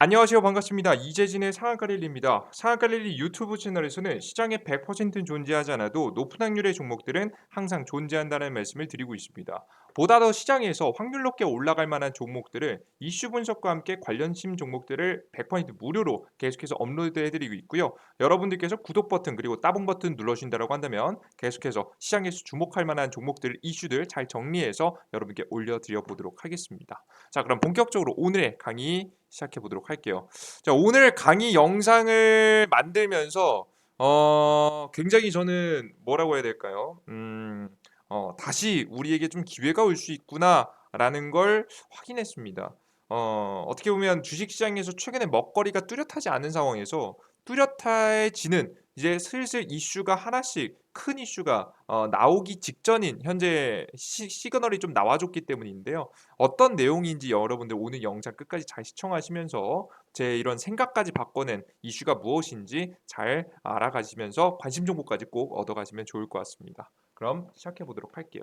안녕하세요. 반갑습니다. 이재진의 상한가릴리입니다. 상한가릴리 유튜브 채널에서는 시장에 100% 존재하지 않아도 높은 확률의 종목들은 항상 존재한다는 말씀을 드리고 있습니다. 보다 더 시장에서 확률 높게 올라갈 만한 종목들을 이슈 분석과 함께 관련심 종목들을 100% 무료로 계속해서 업로드해드리고 있고요. 여러분들께서 구독 버튼 그리고 따봉 버튼 눌러주신다고 한다면 계속해서 시장에서 주목할 만한 종목들 이슈들 잘 정리해서 여러분께 올려드려 보도록 하겠습니다. 자, 그럼 본격적으로 오늘의 강의 시작해 보도록 할게요. 자, 오늘 강의 영상을 만들면서 굉장히 저는 뭐라고 해야 될까요? 다시 우리에게 좀 기회가 올 수 있구나라는 걸 확인했습니다. 어떻게 보면 주식시장에서 최근에 먹거리가 뚜렷하지 않은 상황에서 뚜렷해지는 이제 슬슬 이슈가 하나씩 큰 이슈가 나오기 직전인 현재 시그널이 좀 나와줬기 때문인데요. 어떤 내용인지 여러분들 오늘 영상 끝까지 잘 시청하시면서 제 이런 생각까지 바꿔낸 이슈가 무엇인지 잘 알아가시면서 관심 정보까지 꼭 얻어가시면 좋을 것 같습니다. 그럼 시작해 보도록 할게요.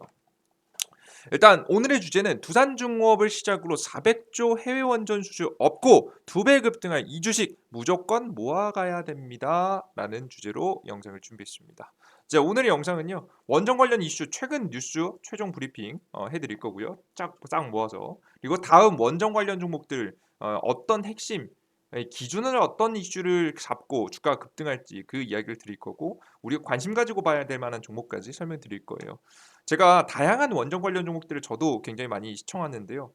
일단 오늘의 주제는 두산중공업을 시작으로 400조 해외 원전 수주 없고 2배 급등할 이 주식 무조건 모아가야 됩니다. 라는 주제로 영상을 준비했습니다. 자, 오늘의 영상은요. 원전 관련 이슈 최근 뉴스 최종 브리핑 해드릴 거고요. 쫙 모아서. 그리고 다음 원전 관련 종목들 어떤 핵심 기준을 어떤 이슈를 잡고 주가가 급등할지 그 이야기를 드릴 거고 우리가 관심 가지고 봐야 될 만한 종목까지 설명드릴 거예요. 제가 다양한 원전 관련 종목들을 저도 굉장히 많이 시청하는데요.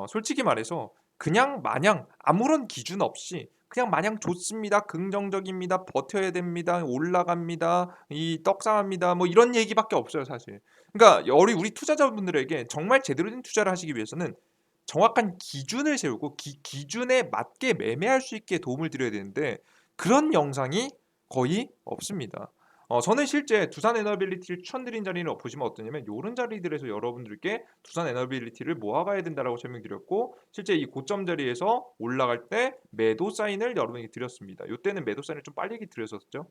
솔직히 말해서 그냥 마냥 아무런 기준 없이 그냥 마냥 좋습니다. 긍정적입니다. 버텨야 됩니다. 올라갑니다. 이 떡상합니다. 뭐 이런 얘기밖에 없어요, 사실. 그러니까 우리 투자자분들에게 정말 제대로 된 투자를 하시기 위해서는 정확한 기준을 세우고 기준에 맞게 매매할 수 있게 도움을 드려야 되는데 그런 영상이 거의 없습니다. 저는 실제 두산 에너빌리티를 추천드린 자리는 보시면 어떠냐면 요런 자리들에서 여러분들께 두산 에너빌리티를 모아가야 된다라고 설명드렸고 실제 이 고점 자리에서 올라갈 때 매도 사인을 여러분에게 드렸습니다. 요때는 매도 사인을 좀 빨리 드렸었죠.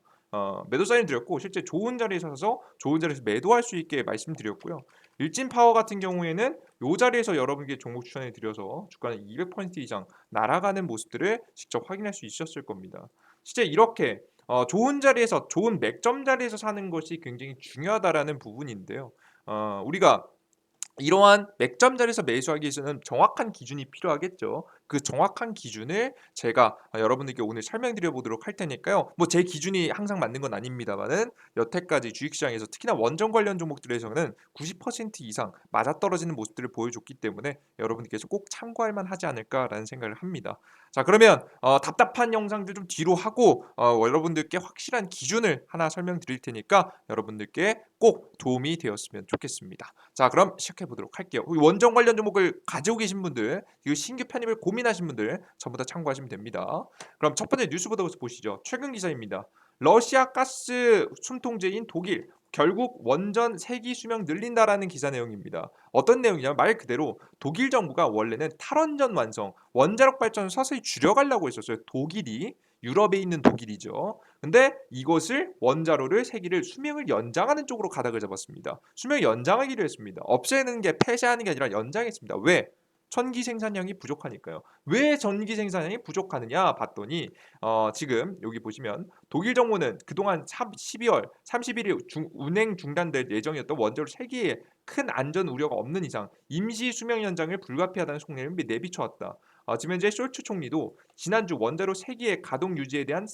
매도 사인 드렸고 실제 좋은 자리에서 사서 좋은 자리에서 매도할 수 있게 말씀드렸고요. 일진파워 같은 경우에는 요 자리에서 여러분께 종목 추천해 드려서 주가는 200% 이상 날아가는 모습들을 직접 확인할 수 있었을 겁니다. 실제 이렇게 좋은 자리에서 좋은 맥점 자리에서 사는 것이 굉장히 중요하다라는 부분인데요. 우리가 이러한 맥점 자리에서 매수하기 위해서는 정확한 기준이 필요하겠죠. 그 정확한 기준을 제가 여러분들께 오늘 설명드려 보도록 할 테니까요. 뭐 제 기준이 항상 맞는 건 아닙니다만은 여태까지 주식시장에서 특히나 원전 관련 종목들에서는 90% 이상 맞아떨어지는 모습들을 보여줬기 때문에 여러분들께서 꼭 참고할 만하지 않을까라는 생각을 합니다. 자, 그러면 답답한 영상들 좀 뒤로 하고 여러분들께 확실한 기준을 하나 설명드릴 테니까 여러분들께 꼭 도움이 되었으면 좋겠습니다. 자, 그럼 시작해 보도록 할게요. 원전 관련 종목을 가지고 계신 분들, 그리고 신규 편입을 고민하신 분들 전부 다 참고하시면 됩니다. 그럼 첫 번째 뉴스부터 보시죠. 최근 기사입니다. 러시아 가스 숨통제인 독일 결국 원전 세기 수명 늘린다라는 기사 내용입니다. 어떤 내용이냐면 말 그대로 독일 정부가 원래는 탈원전 완성, 원자력 발전을 서서히 줄여가려고 했었어요. 독일이 유럽에 있는 독일이죠. 근데 이것을 원자로를 세기를 수명을 연장하는 쪽으로 가닥을 잡았습니다. 수명 연장하기로 했습니다. 없애는 게 폐쇄하는 게 아니라 연장했습니다. 왜? 전기 생산량이 부족하니까요. 왜 전기 생산량이 부족하느냐 봤더니 지금 여기 보시면 독일 정부는 그동안 12월 31일 운행 중단될 예정이었던 원자로 3개의 큰 안전 우려가 없는 이상 임시 수명 연장을 불가피하다는 속내를 내비쳐왔다. 지금 현재 숄츠 총리도 지난주 원자로 3기의 가동 유지에 대한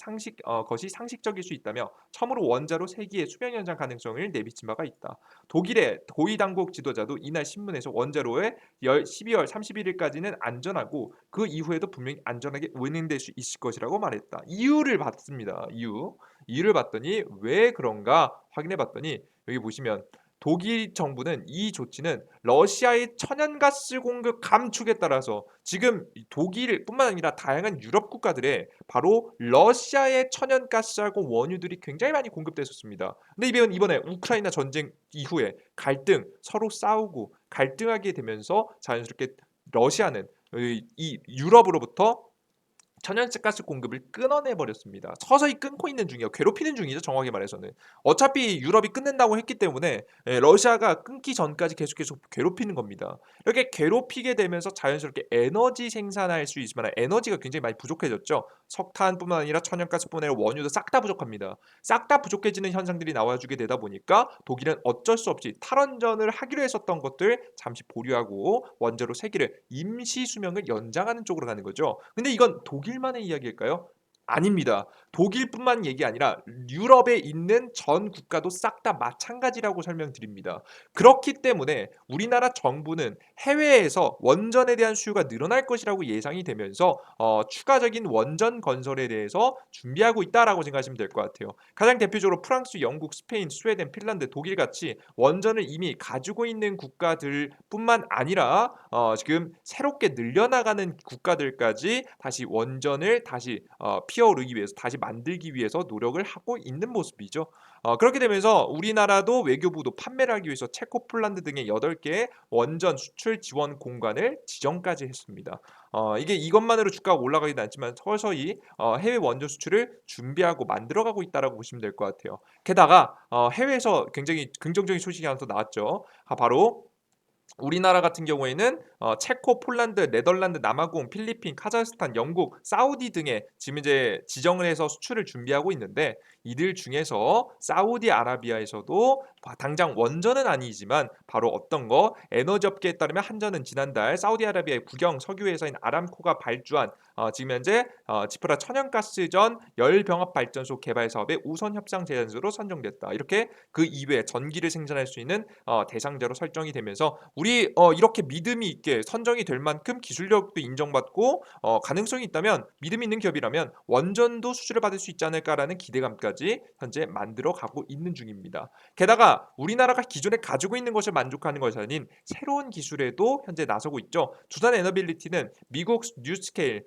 것이 상식적일 수 있다며 처음으로 원자로 3기의 수명 연장 가능성을 내비친 바가 있다. 독일의 고위 당국 지도자도 이날 신문에서 원자로의 12월 31일까지는 안전하고 그 이후에도 분명히 안전하게 운행될 수 있을 것이라고 말했다. 이유를 봤습니다. 이유를 봤더니 왜 그런가 확인해 봤더니 여기 보시면 독일 정부는 이 조치는 러시아의 천연가스 공급 감축에 따라서 지금 독일뿐만 아니라 다양한 유럽 국가들의 바로 러시아의 천연가스하고 원유들이 굉장히 많이 공급됐었습니다. 근데 이번에 우크라이나 전쟁 이후에 갈등, 서로 싸우고 갈등하게 되면서 자연스럽게 러시아는 이 유럽으로부터 천연가스 공급을 끊어내 버렸습니다. 서서히 끊고 있는 중이에요. 괴롭히는 중이죠, 정확히 말해서는. 어차피 유럽이 끊는다고 했기 때문에 러시아가 끊기 전까지 계속 괴롭히는 겁니다. 이렇게 괴롭히게 되면서 자연스럽게 에너지 생산할 수 있을 만한 에너지가 굉장히 많이 부족해졌죠. 석탄뿐만 아니라 천연가스뿐만 아니라 원유도 싹 다 부족합니다. 싹 다 부족해지는 현상들이 나와주게 되다 보니까 독일은 어쩔 수 없이 탈원전을 하기로 했었던 것들 잠시 보류하고 원자로 3기를 임시 수명을 연장하는 쪽으로 가는 거죠. 근데 이건 독일만의 이야기일까요? 아닙니다. 독일뿐만 얘기 아니라 유럽에 있는 전 국가도 싹 다 마찬가지라고 설명드립니다. 그렇기 때문에 우리나라 정부는 해외에서 원전에 대한 수요가 늘어날 것이라고 예상이 되면서 추가적인 원전 건설에 대해서 준비하고 있다라고 생각하시면 될 것 같아요. 가장 대표적으로 프랑스, 영국, 스페인, 스웨덴, 핀란드, 독일 같이 원전을 이미 가지고 있는 국가들뿐만 아니라 지금 새롭게 늘려나가는 국가들까지 다시 원전을 다시 피워오르기 위해서 다시 만들기 위해서 노력을 하고 있는 모습이죠. 그렇게 되면서 우리나라도 외교부도 판매를 하기 위해서 체코, 폴란드 등의 8개의 원전 수출 지원 공간을 지정까지 했습니다. 이게 이것만으로 주가가 올라가지는 않지만 서서히 해외 원전 수출을 준비하고 만들어가고 있다라고 보시면 될 것 같아요. 게다가 해외에서 굉장히 긍정적인 소식이 하나 더 나왔죠. 바로 우리나라 같은 경우에는 체코, 폴란드, 네덜란드, 남아공, 필리핀, 카자흐스탄, 영국, 사우디 등에 지금 이제 지정을 해서 수출을 준비하고 있는데 이들 중에서 사우디아라비아에서도 당장 원전은 아니지만 바로 어떤 거 에너지 업계에 따르면 한전은 지난달 사우디아라비아의 국영 석유 회사인 아람코가 발주한 지금 현재 지프라 천연가스전 열병합 발전소 개발 사업의 우선 협상 제안서로 선정됐다. 이렇게 그 이외에 전기를 생산할 수 있는 대상자로 설정이 되면서 우리 이렇게 믿음이 있게 선정이 될 만큼 기술력도 인정받고 가능성이 있다면 믿음 있는 기업이라면 원전도 수주를 받을 수 있지 않을까라는 기대감까지 현재 만들어 가고 있는 중입니다. 게다가 우리나라가 기존에 가지고 있는 것을 만족하는 것이 아닌 새로운 기술에도 현재 나서고 있죠. 두산 에너빌리티는 미국 뉴스케일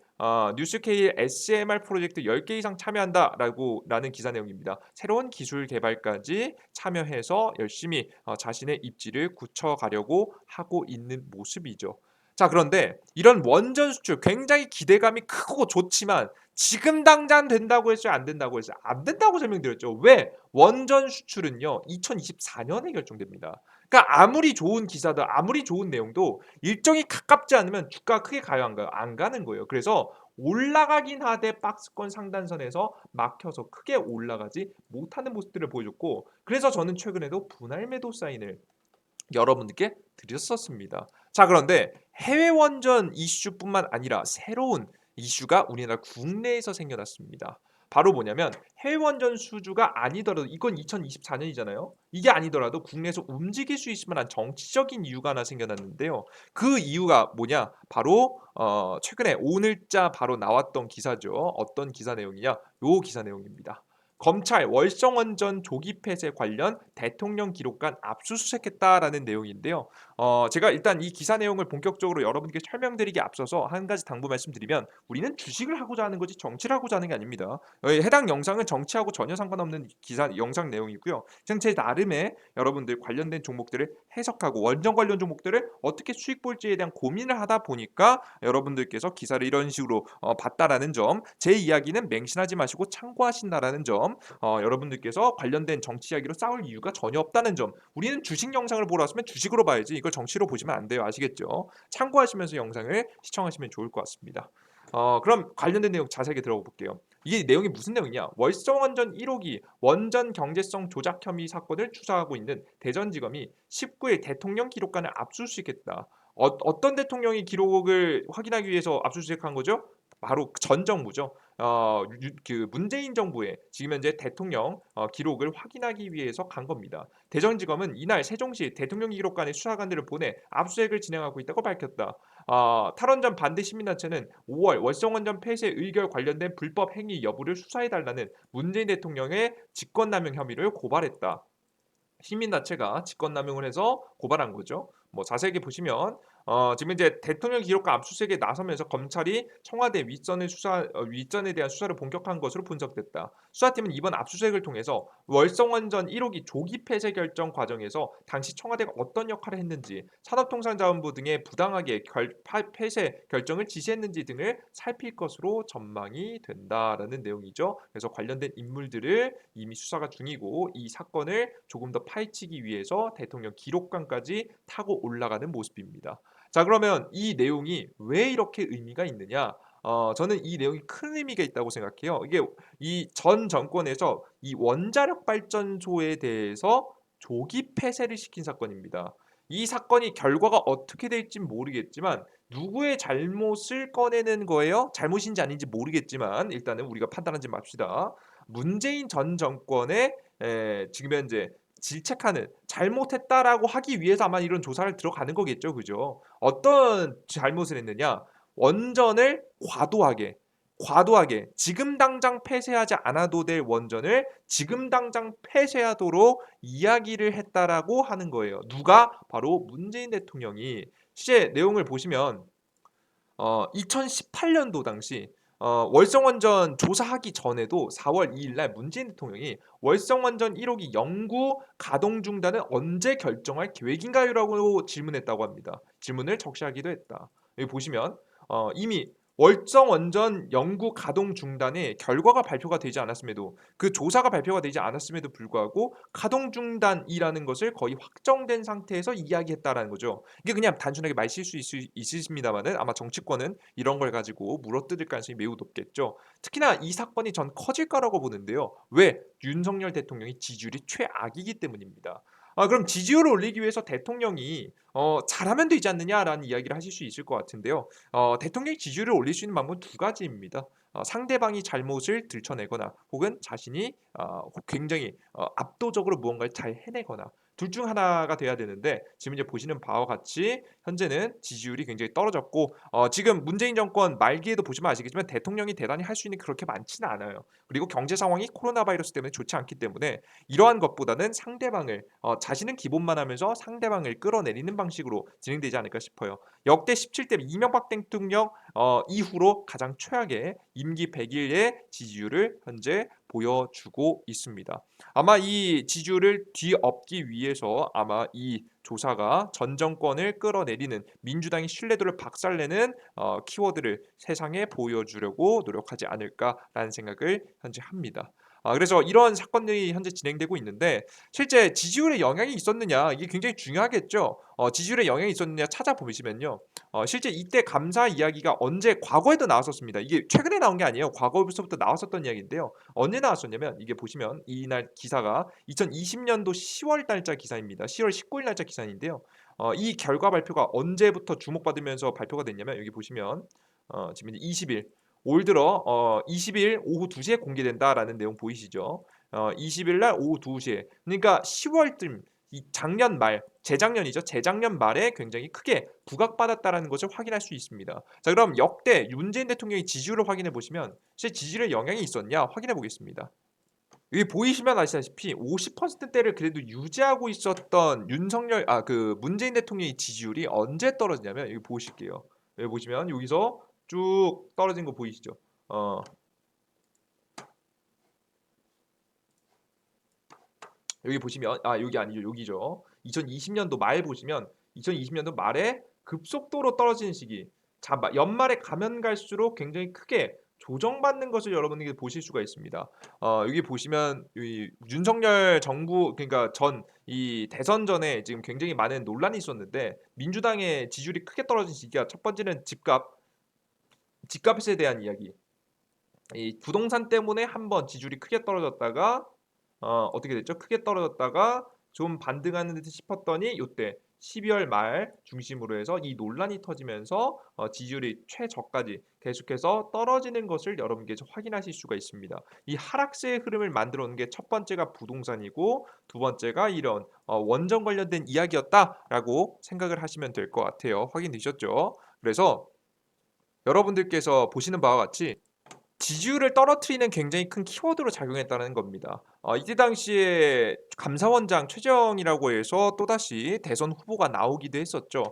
SMR 프로젝트 10개 이상 참여한다라는 기사 내용입니다. 새로운 기술 개발까지 참여해서 열심히 자신의 입지를 굳혀가려고 하고 있는 모습이죠. 자, 그런데 이런 원전 수출 굉장히 기대감이 크고 좋지만 지금 당장 된다고 했어요? 안 된다고 했어요? 안 된다고 설명드렸죠. 왜? 원전 수출은요, 2024년에 결정됩니다. 그러니까 아무리 좋은 기사도 아무리 좋은 내용도 일정이 가깝지 않으면 주가가 크게 가요, 안 가요? 안 가는 거예요. 그래서 올라가긴 하되 박스권 상단선에서 막혀서 크게 올라가지 못하는 모습들을 보여줬고, 그래서 저는 최근에도 분할 매도 사인을 여러분들께 드렸었습니다. 자, 그런데 해외 원전 이슈뿐만 아니라 새로운 이슈가 우리나라 국내에서 생겨났습니다. 바로 뭐냐면 해외 원전 수주가 아니더라도 이건 2024년이잖아요. 이게 아니더라도 국내에서 움직일 수 있을 만한 정치적인 이유가 하나 생겨났는데요. 그 이유가 뭐냐? 바로 최근에 오늘자 바로 나왔던 기사죠. 어떤 기사 내용이냐? 요 기사 내용입니다. 검찰 월성원전 조기 폐쇄 관련 대통령 기록관 압수수색했다라는 내용인데요. 제가 일단 이 기사 내용을 본격적으로 여러분께 설명드리기 앞서서 한 가지 당부 말씀드리면 우리는 주식을 하고자 하는 거지 정치를 하고자 하는 게 아닙니다. 해당 영상은 정치하고 전혀 상관없는 기사 영상 내용이고요. 그냥 제 나름의 여러분들 관련된 종목들을 해석하고 원전 관련 종목들을 어떻게 수익 볼지에 대한 고민을 하다 보니까 여러분들께서 기사를 이런 식으로 봤다라는 점, 제 이야기는 맹신하지 마시고 참고하신다라는 점, 여러분들께서 관련된 정치 이야기로 싸울 이유가 전혀 없다는 점. 우리는 주식 영상을 보러 왔으면 주식으로 봐야지 이걸 정치로 보시면 안 돼요. 아시겠죠? 참고하시면서 영상을 시청하시면 좋을 것 같습니다. 그럼 관련된 내용 자세하게 들어가 볼게요. 이게 내용이 무슨 내용이냐? 월성원전 1호기 원전 경제성 조작 혐의 사건을 추사하고 있는 대전지검이 19일 대통령 기록관을 압수수색했다. 어떤 대통령이 기록을 확인하기 위해서 압수수색한 거죠? 바로 전 정부죠. 그 문재인 정부의 지금 현재 대통령 기록을 확인하기 위해서 간 겁니다. 대전지검은 이날 세종시 대통령 기록관에 수사관들을 보내 압수수색을 진행하고 있다고 밝혔다. 탈원전 반대 시민단체는 5월 월성원전 폐쇄 의결 관련된 불법 행위 여부를 수사해달라는 문재인 대통령의 직권남용 혐의를 고발했다. 시민단체가 직권남용을 해서 고발한 거죠. 뭐 자세하게 보시면 지금 이제 대통령 기록관 압수수색에 나서면서 검찰이 청와대 윗선에 대한 수사를 본격화한 것으로 분석됐다. 수사팀은 이번 압수수색을 통해서 월성원전 1호기 조기 폐쇄 결정 과정에서 당시 청와대가 어떤 역할을 했는지, 산업통상자원부 등의 부당하게 폐쇄 결정을 지시했는지 등을 살필 것으로 전망이 된다라는 내용이죠. 그래서 관련된 인물들을 이미 수사가 중이고 이 사건을 조금 더 파헤치기 위해서 대통령 기록관까지 타고 올라가는 모습입니다. 자, 그러면 이 내용이 왜 이렇게 의미가 있느냐? 저는 이 내용이 큰 의미가 있다고 생각해요. 이게 이 전 정권에서 이 원자력 발전소에 대해서 조기 폐쇄를 시킨 사건입니다. 이 사건이 결과가 어떻게 될진 모르겠지만 누구의 잘못을 꺼내는 거예요? 잘못인지 아닌지 모르겠지만 일단은 우리가 판단하지 맙시다. 문재인 전 정권의 지금 현재 질책하는 잘못했다라고 하기 위해서 아마 이런 조사를 들어가는 거겠죠. 그죠? 어떤 잘못을 했느냐? 원전을 과도하게 지금 당장 폐쇄하지 않아도 될 원전을 지금 당장 폐쇄하도록 이야기를 했다라고 하는 거예요. 누가? 바로 문재인 대통령이. 실제 내용을 보시면 2018년도 당시 월성원전 조사하기 전에도 4월 2일 날 문재인 대통령이 월성원전 1호기 영구 가동 중단은 언제 결정할 계획인가요라고 질문했다고 합니다. 질문을 적시하기도 했다. 여기 보시면 이미 월성원전 영구 가동 중단의 결과가 발표가 되지 않았음에도 그 조사가 발표가 되지 않았음에도 불구하고 가동 중단이라는 것을 거의 확정된 상태에서 이야기했다라는 거죠. 이게 그냥 단순하게 말실수 있으십니다만은 아마 정치권은 이런 걸 가지고 물어뜯을 가능성이 매우 높겠죠. 특히나 이 사건이 전 커질 거라고 보는데요. 왜? 윤석열 대통령이 지지율이 최악이기 때문입니다. 그럼 지지율을 올리기 위해서 대통령이 잘하면 되지 않느냐라는 이야기를 하실 수 있을 것 같은데요. 대통령이 지지율을 올릴 수 있는 방법은 두 가지입니다. 상대방이 잘못을 들춰내거나 혹은 자신이 굉장히 압도적으로 무언가를 잘 해내거나 둘 중 하나가 돼야 되는데 지금 이제 보시는 바와 같이 현재는 지지율이 굉장히 떨어졌고 지금 문재인 정권 말기에도 보시면 아시겠지만 대통령이 대단히 할 수 있는 게 그렇게 많지는 않아요. 그리고 경제 상황이 코로나 바이러스 때문에 좋지 않기 때문에 이러한 것보다는 상대방을 자신은 기본만 하면서 상대방을 끌어내리는 방식으로 진행되지 않을까 싶어요. 역대 17대 이명박 대통령 이후로 가장 최악의 임기 100일의 지지율을 현재 보여주고 있습니다. 아마 이 지지율을 뒤엎기 위해서 아마 이 조사가 전 정권을 끌어내리는 민주당의 신뢰도를 박살내는 키워드를 세상에 보여주려고 노력하지 않을까라는 생각을 현재 합니다. 그래서 이런 사건들이 현재 진행되고 있는데 실제 지지율에 영향이 있었느냐 이게 굉장히 중요하겠죠. 지지율에 영향이 있었느냐 찾아보시면요. 실제 이때 감사 이야기가 언제 과거에도 나왔었습니다. 이게 최근에 나온 게 아니에요. 과거부터 나왔었던 이야기인데요. 언제 나왔었냐면 이게 보시면 이날 기사가 2020년도 10월 달자 기사입니다. 10월 19일 날짜 기사인데요. 이 결과 발표가 언제부터 주목받으면서 발표가 됐냐면 여기 보시면 지금 이제 20일 올 들어 20일 오후 2시에 공개된다라는 내용 보이시죠? 20일 날 오후 2시에 그러니까 10월쯤 이 작년 말 재작년이죠. 재작년 말에 굉장히 크게 부각받았다라는 것을 확인할 수 있습니다. 자, 그럼 역대 문재인 대통령의 지지율을 확인해 보시면 실제 지지율에 영향이 있었냐 확인해 보겠습니다. 여기 보이시면 아시다시피 50%대를 그래도 유지하고 있었던 그 문재인 대통령의 지지율이 언제 떨어지냐면 여기 보실게요. 여기 보시면 여기서 쭉 떨어진 거 보이시죠? 여기 보시면 여기 아니죠. 여기죠. 2020년도 말 보시면 2020년도 말에 급속도로 떨어지는 시기. 자, 연말에 가면 갈수록 굉장히 크게 조정받는 것을 여러분들이 보실 수가 있습니다. 여기 보시면 이 윤석열 정부 그러니까 전 이 대선 전에 지금 굉장히 많은 논란이 있었는데 민주당의 지지율이 크게 떨어진 시기가 첫 번째는 집값에 대한 이야기. 이 부동산 때문에 한번 지지율이 크게 떨어졌다가 어떻게 됐죠? 크게 떨어졌다가 좀 반등하는 듯 싶었더니 요때 12월 말 중심으로 해서 이 논란이 터지면서 지지율이 최저까지 계속해서 떨어지는 것을 여러분께서 확인하실 수가 있습니다. 이 하락세의 흐름을 만들어 놓은 게 첫 번째가 부동산이고 두 번째가 이런 원전 관련된 이야기였다라고 생각을 하시면 될 것 같아요. 확인되셨죠? 그래서 여러분들께서 보시는 바와 같이 지지율을 떨어뜨리는 굉장히 큰 키워드로 작용했다는 겁니다. 이때 당시에 감사원장 최재형이라고 해서 또다시 대선 후보가 나오기도 했었죠.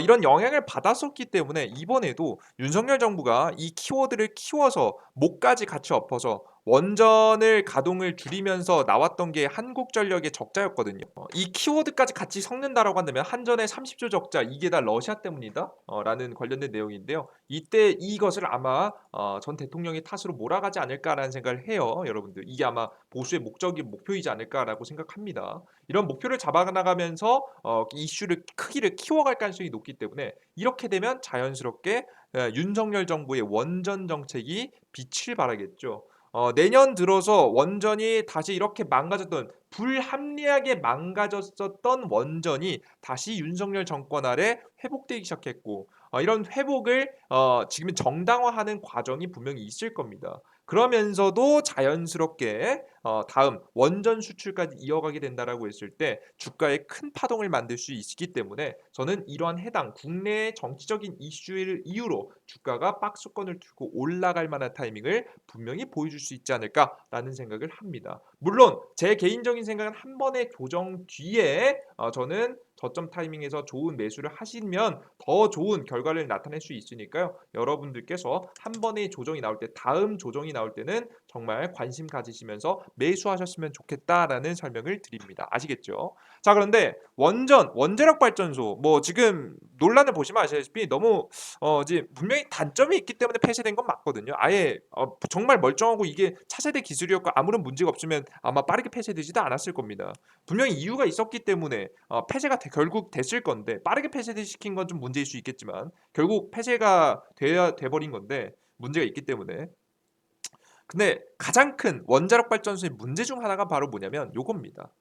이런 영향을 받았었기 때문에 이번에도 윤석열 정부가 이 키워드를 키워서 목까지 같이 엎어서 원전을 가동을 줄이면서 나왔던 게 한국전력의 적자였거든요. 이 키워드까지 같이 섞는다라고 한다면 한전의 30조 적자 이게 다 러시아 때문이다? 라는 관련된 내용인데요. 이때 이것을 아마 전 대통령의 탓으로 몰아가지 않을까라는 생각을 해요. 여러분들 이게 아마 보수의 목표이지 않을까라고 생각합니다. 이런 목표를 잡아나가면서 이슈를 크기를 키워갈 가능성이 높기 때문에 이렇게 되면 자연스럽게 윤석열 정부의 원전 정책이 빛을 발하겠죠. 내년 들어서 원전이 다시 이렇게 망가졌던 불합리하게 망가졌었던 원전이 다시 윤석열 정권 아래 회복되기 시작했고 이런 회복을 지금 정당화하는 과정이 분명히 있을 겁니다. 그러면서도 자연스럽게 다음 원전 수출까지 이어가게 된다라고 했을 때 주가에 큰 파동을 만들 수 있기 때문에 저는 이러한 해당 국내의 정치적인 이슈를 이유로 주가가 박스권을 들고 올라갈 만한 타이밍을 분명히 보여줄 수 있지 않을까라는 생각을 합니다. 물론 제 개인적인 생각은 한 번의 조정 뒤에 저는 저점 타이밍에서 좋은 매수를 하시면 더 좋은 결과를 나타낼 수 있으니까요. 여러분들께서 한 번의 조정이 나올 때 다음 조정이 나올 때는 정말 관심 가지시면서 매수하셨으면 좋겠다라는 설명을 드립니다. 아시겠죠? 자, 그런데 원자력 발전소 뭐 지금 논란을 보시면 아시다시피 너무 이제 분명히 단점이 있기 때문에 폐쇄된 건 맞거든요. 아예 정말 멀쩡하고 이게 차세대 기술이었고 아무런 문제가 없으면 아마 빠르게 폐쇄되지도 않았을 겁니다. 분명히 이유가 있었기 때문에 폐쇄가 결국 됐을 건데 빠르게 폐쇄시킨 건 좀 문제일 수 있겠지만 결국 폐쇄가 돼버린 건데 문제가 있기 때문에 근데 가장 큰 원자력 발전소의 문제 중 하나가 바로 뭐냐면 요겁니다.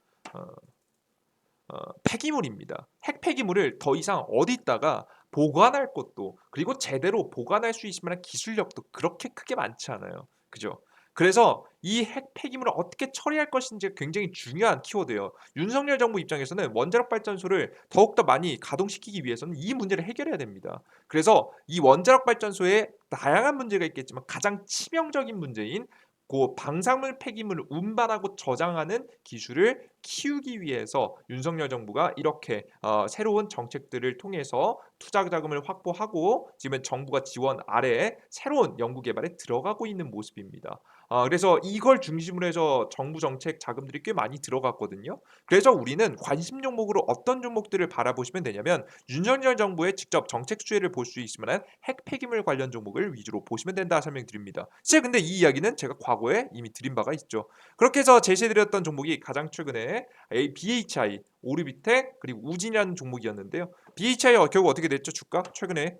어, 폐기물입니다. 핵 폐기물을 더 이상 어디다가 보관할 것도 그리고 제대로 보관할 수 있을 만한 기술력도 그렇게 크게 많지 않아요. 그죠? 그래서 이 핵 폐기물을 어떻게 처리할 것인지가 굉장히 중요한 키워드예요. 윤석열 정부 입장에서는 원자력 발전소를 더욱더 많이 가동시키기 위해서는 이 문제를 해결해야 됩니다. 그래서 이 원자력 발전소에 다양한 문제가 있겠지만 가장 치명적인 문제인 그 방사물 폐기물을 운반하고 저장하는 기술을 키우기 위해서 윤석열 정부가 이렇게 새로운 정책들을 통해서 투자 자금을 확보하고 지금 정부가 지원 아래에 새로운 연구 개발에 들어가고 있는 모습입니다. 그래서 이걸 중심으로 해서 정부 정책 자금들이 꽤 많이 들어갔거든요. 그래서 우리는 관심 종목으로 어떤 종목들을 바라보시면 되냐면 윤석열 정부의 직접 정책 수혜를 볼 수 있을 만한 핵 폐기물 관련 종목을 위주로 보시면 된다 설명드립니다. 실제 근데 이 이야기는 제가 과거에 이미 드린 바가 있죠. 그렇게 해서 제시해드렸던 종목이 가장 최근에 BHI, 오르비텍 그리고 우진이라는 종목이었는데요. BHI 결국 어떻게 됐죠? 주가 최근에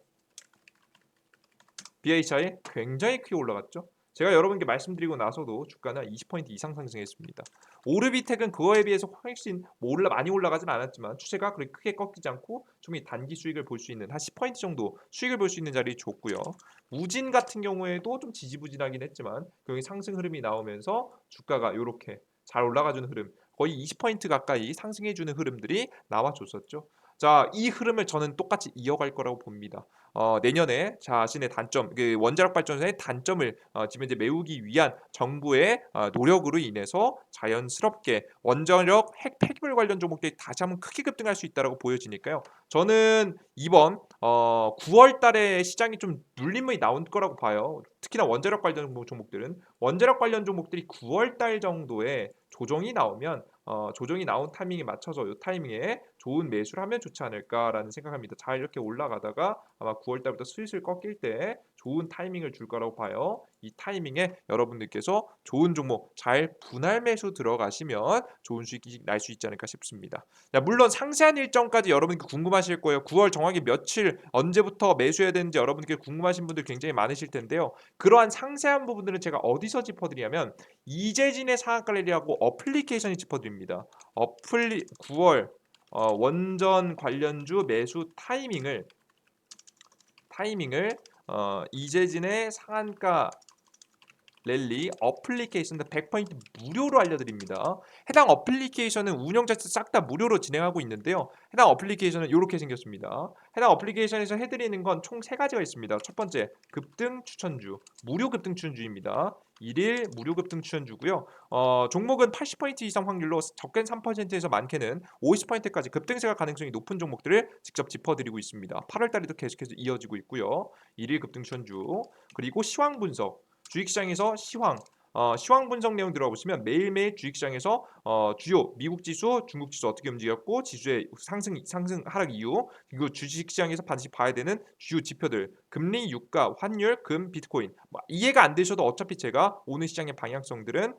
BHI 굉장히 크게 올라갔죠. 제가 여러분께 말씀드리고 나서도 주가는 20% 이상 상승했습니다. 오르비텍은 그거에 비해서 훨씬 많이 올라가진 않았지만 추세가 그렇게 크게 꺾이지 않고 좀 단기 수익을 볼 수 있는 한 10% 정도 수익을 볼 수 있는 자리에 줬고요. 우진 같은 경우에도 좀 지지부진하긴 했지만 여기 상승 흐름이 나오면서 주가가 이렇게 잘 올라가주는 흐름 거의 20% 가까이 상승해주는 흐름들이 나와줬었죠. 자, 이 흐름을 저는 똑같이 이어갈 거라고 봅니다. 내년에 자신의 단점, 그 원자력 발전소의 단점을 지금 이제 메우기 위한 정부의 노력으로 인해서 자연스럽게 원자력 핵 폐기물 관련 종목들이 다시 한번 크게 급등할 수 있다라고 보여지니까요. 저는 이번 9월 달에 시장이 좀 눌림이 나올 거라고 봐요. 특히나 원자력 관련 종목들은 원자력 관련 종목들이 9월 달 정도에 조정이 나오면 조정이 나온 타이밍에 맞춰서 이 타이밍에 좋은 매수를 하면 좋지 않을까라는 생각합니다. 잘 이렇게 올라가다가 아마 9월 달부터 슬슬 꺾일 때 좋은 타이밍을 줄 거라고 봐요. 이 타이밍에 여러분들께서 좋은 종목 잘 분할 매수 들어가시면 좋은 수익이 날 수 있지 않을까 싶습니다. 자, 물론 상세한 일정까지 여러분이 궁금하실 거예요. 9월 정확히 며칠 언제부터 매수해야 되는지 여러분께 궁금하신 분들 굉장히 많으실 텐데요. 그러한 상세한 부분들은 제가 어디서 짚어드리냐면 이재진의 상한가래리하고 어플리케이션이 짚어드립니다. 9월 원전 관련주 매수 타이밍을 이재진의 상한가 랠리 어플리케이션도 100% 무료로 알려드립니다. 해당 어플리케이션은 운영자 싹 다 무료로 진행하고 있는데요. 해당 어플리케이션은 이렇게 생겼습니다. 해당 어플리케이션에서 해드리는 건 총 3가지가 있습니다. 첫 번째, 급등 추천주, 무료 급등 추천주입니다. 1일 무료 급등 추천주고요. 종목은 80% 이상 확률로 적게는 3%에서 많게는 50%까지 급등세가 가능성이 높은 종목들을 직접 짚어드리고 있습니다. 8월 달에도 계속해서 이어지고 있고요. 1일 급등 추천주, 그리고 시황 분석, 주식시장에서 시황 분석 내용 들어보시면 매일매일 주식시장에서 주요 미국 지수, 중국 지수 어떻게 움직였고 지수의 상승 하락 이유, 그리고 주식시장에서 반드시 봐야 되는 주요 지표들, 금리, 유가, 환율, 금, 비트코인. 뭐 이해가 안 되셔도 어차피 제가 오늘 시장의 방향성들은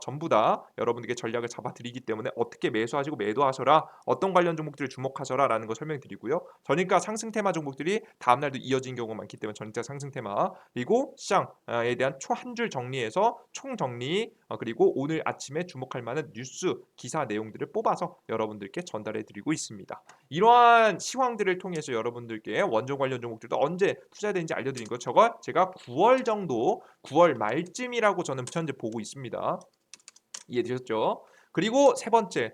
전부 다 여러분들께 전략을 잡아드리기 때문에 어떻게 매수하시고 매도하셔라, 어떤 관련 종목들을 주목하셔라라는 거 설명드리고요. 저니까 상승 테마 종목들이 다음 날도 이어진 경우가 많기 때문에 저니까 상승 테마, 그리고 시장에 대한 초 한 줄 정리해서 총 정리, 그리고 오늘 아침에 주목할 만한 뉴스 기사 내용들을 뽑아서 여러분들께 전달해 드리고 있습니다. 이러한 시황들을 통해서 여러분들께 원전 관련 종목들도 언제 투자되는지 알려드린 거, 저거 제가 9월 정도, 9월 말쯤이라고 저는 현재 보고 있습니다. 이해되셨죠? 그리고 세 번째,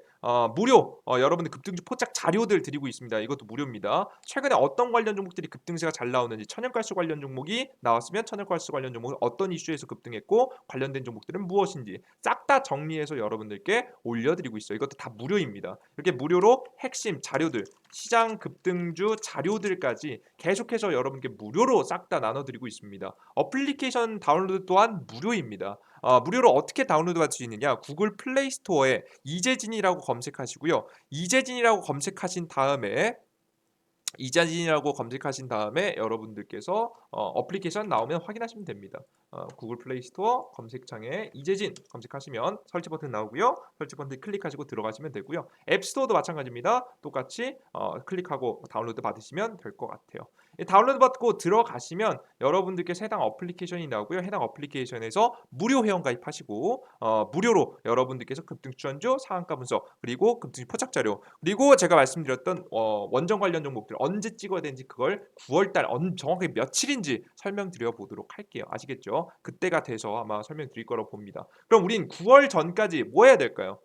무료, 여러분들 급등주 포착 자료들 드리고 있습니다. 이것도 무료입니다. 최근에 어떤 관련 종목들이 급등세가 잘 나오는지, 천연가스 관련 종목이 나왔으면 천연가스 관련 종목은 어떤 이슈에서 급등했고 관련된 종목들은 무엇인지 싹 다 정리해서 여러분들께 올려드리고 있어요. 이것도 다 무료입니다. 이렇게 무료로 핵심 자료들, 시장 급등주 자료들까지 계속해서 여러분께 무료로 싹 다 나눠드리고 있습니다. 어플리케이션 다운로드 또한 무료입니다. 무료로 어떻게 다운로드 받을 수 있느냐? 구글 플레이 스토어에 이재진이라고 검색하시고요. 이재진이라고 검색하신 다음에 여러분들께서 어플리케이션 나오면 확인하시면 됩니다. 구글 플레이 스토어 검색창에 이재진 검색하시면 설치 버튼 나오고요. 설치 버튼 클릭하시고 들어가시면 되고요. 앱 스토어도 마찬가지입니다. 똑같이 클릭하고 다운로드 받으시면 될 것 같아요. 다운로드 받고 들어가시면 여러분들께 해당 어플리케이션이 나오고요. 해당 어플리케이션에서 무료 회원 가입하시고 무료로 여러분들께서 급등 추천주, 상한가 분석, 그리고 급등 포착 자료, 그리고 제가 말씀드렸던 원전 관련 종목들 언제 찍어야 되는지 그걸 9월달 정확히 며칠인지 설명드려 보도록 할게요. 아시겠죠? 그때가 돼서 아마 설명드릴 거라고 봅니다. 그럼 우린 9월 전까지 뭐 해야 될까요?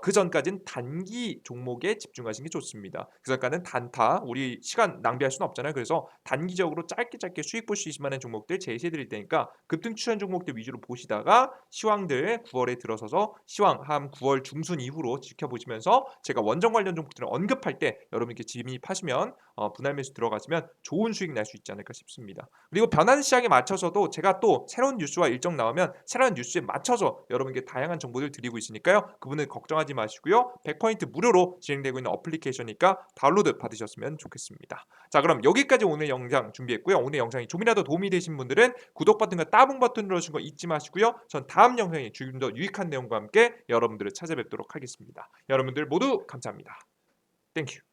그 전까지는 단기 종목에 집중하시는 게 좋습니다. 그 전까지는 단타, 우리 시간 낭비할 수는 없잖아요. 그래서 단기적으로 짧게 수익 볼 수 있을 만한 종목들 제시해 드릴 테니까 급등 추천 종목들 위주로 보시다가 시황들 9월에 들어서서 시황 한 9월 중순 이후로 지켜보시면서 제가 원전 관련 종목들을 언급할 때 여러분께 진입하시면 분할 매수 들어가시면 좋은 수익 날 수 있지 않을까 싶습니다. 그리고 변하는 시장에 맞춰서도 제가 또 새로운 뉴스와 일정 나오면 새로운 뉴스에 맞춰서 여러분께 다양한 정보들 드리고 있으니까요. 그분은 걱정하지 마시고요. 100% 무료로 진행되고 있는 어플리케이션이니까 다운로드 받으셨으면 좋겠습니다. 자, 그럼 여기까지 오늘 영상 준비했고요. 오늘 영상이 조금이라도 도움이 되신 분들은 구독 버튼과 따봉 버튼 눌러주신 거 잊지 마시고요. 전 다음 영상에 좀 더 유익한 내용과 함께 여러분들을 찾아뵙도록 하겠습니다. 여러분들 모두 감사합니다. 땡큐.